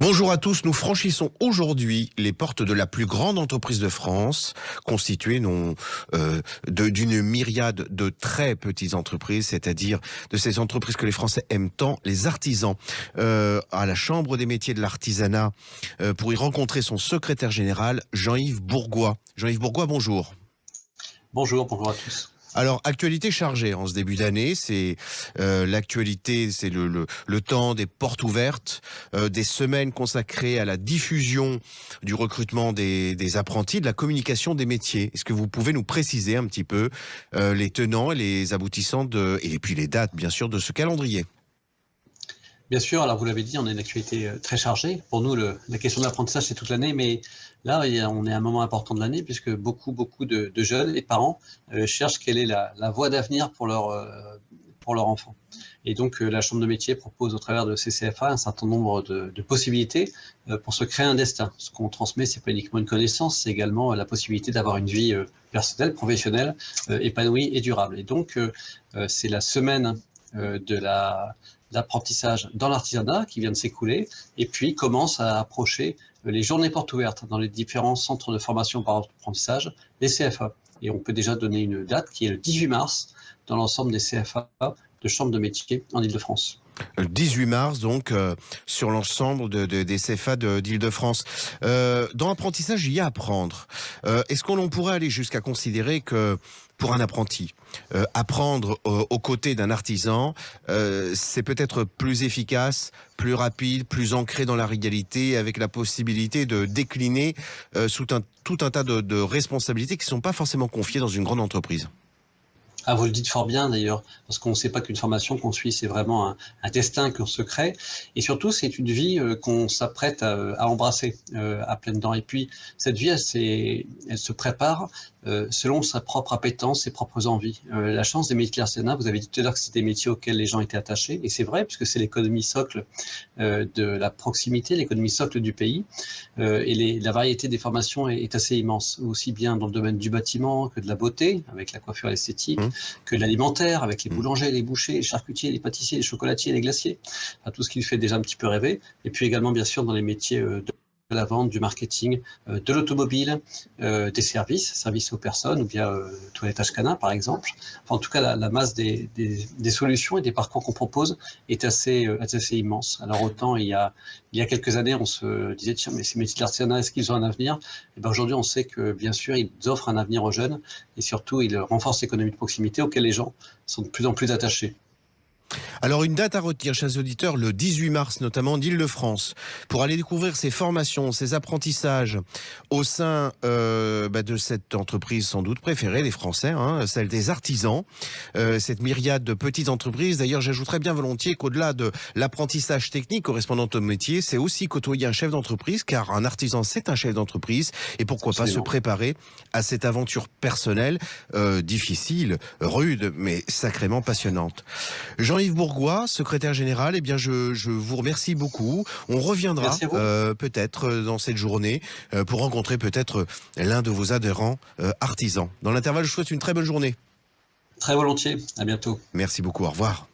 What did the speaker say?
Bonjour à tous, nous franchissons aujourd'hui les portes de la plus grande entreprise de France, constituée d'une myriade de très petites entreprises, c'est-à-dire de ces entreprises que les Français aiment tant, les artisans. À la Chambre des métiers de l'artisanat, pour y rencontrer son secrétaire général, Jean-Yves Bourgois. Jean-Yves Bourgois, bonjour. Bonjour à tous. Alors, actualité chargée en ce début d'année, c'est l'actualité, c'est le temps des portes ouvertes, des semaines consacrées à la diffusion du recrutement des apprentis, de la communication des métiers. Est-ce que vous pouvez nous préciser un petit peu les tenants et les aboutissants et puis les dates, bien sûr, de ce calendrier? Bien sûr, alors vous l'avez dit, on a une actualité très chargée. Pour nous, la question de l'apprentissage, c'est toute l'année, mais là, on est à un moment important de l'année puisque beaucoup de jeunes et parents cherchent quelle est la voie d'avenir pour leur enfant. Et donc, la Chambre de métier propose au travers de CCFA un certain nombre de possibilités pour se créer un destin. Ce qu'on transmet, c'est pas uniquement une connaissance, c'est également la possibilité d'avoir une vie personnelle, professionnelle, épanouie et durable. Et donc, c'est la semaine de l'apprentissage dans l'artisanat qui vient de s'écouler, et puis commence à approcher les journées portes ouvertes dans les différents centres de formation par apprentissage, les CFA. Et on peut déjà donner une date qui est le 18 mars dans l'ensemble des CFA de Chambre de métier en Île-de-France. Le 18 mars, donc, sur l'ensemble des CFA d'Île-de-France. Dans l'apprentissage, il y a à apprendre. Est-ce qu'on pourrait aller jusqu'à considérer que, pour un apprenti, apprendre aux côtés d'un artisan, c'est peut-être plus efficace, plus rapide, plus ancré dans la réalité, avec la possibilité de décliner sous tout un tas de responsabilités qui ne sont pas forcément confiées dans une grande entreprise? Ah, vous le dites fort bien d'ailleurs, parce qu'on ne sait pas qu'une formation qu'on suit, c'est vraiment un destin qu'on se crée. Et surtout, c'est une vie qu'on s'apprête à embrasser à pleines dents. Et puis, cette vie, elle se prépare selon sa propre appétence, ses propres envies. La chance des métiers de l'artisanat, vous avez dit tout à l'heure que c'est des métiers auxquels les gens étaient attachés. Et c'est vrai, puisque c'est l'économie socle de la proximité, l'économie socle du pays. Et la variété des formations est assez immense, aussi bien dans le domaine du bâtiment que de la beauté, avec la coiffure et l'esthétique, que de l'alimentaire, avec les boulangers, les bouchers, les charcutiers, les pâtissiers, les chocolatiers, les glaciers, enfin, tout ce qui fait déjà un petit peu rêver. Et puis également, bien sûr, dans les métiers de la vente, du marketing, de l'automobile, des services aux personnes, ou bien toilettage canin, par exemple. Enfin, en tout cas, la masse des solutions et des parcours qu'on propose est assez immense. Alors autant, il y a quelques années, on se disait, tiens, mais ces métiers de l'artisanat, est-ce qu'ils ont un avenir? Et bien aujourd'hui, on sait que, bien sûr, ils offrent un avenir aux jeunes, et surtout, ils renforcent l'économie de proximité auquel les gens sont de plus en plus attachés. Alors, une date à retenir, chers auditeurs, le 18 mars, notamment d'Île-de-France, pour aller découvrir ces formations, ces apprentissages au sein de cette entreprise sans doute préférée des Français, celle des artisans, cette myriade de petites entreprises. D'ailleurs, j'ajouterais bien volontiers qu'au-delà de l'apprentissage technique correspondant au métier, c'est aussi côtoyer un chef d'entreprise, car un artisan, c'est un chef d'entreprise, et pourquoi pas se préparer à cette aventure personnelle, difficile, rude, mais sacrément passionnante. Jean-Yves Bourgois, secrétaire général, eh bien je vous remercie beaucoup. On reviendra peut-être dans cette journée pour rencontrer peut-être l'un de vos adhérents artisans. Dans l'intervalle, je vous souhaite une très bonne journée. Très volontiers, à bientôt. Merci beaucoup, au revoir.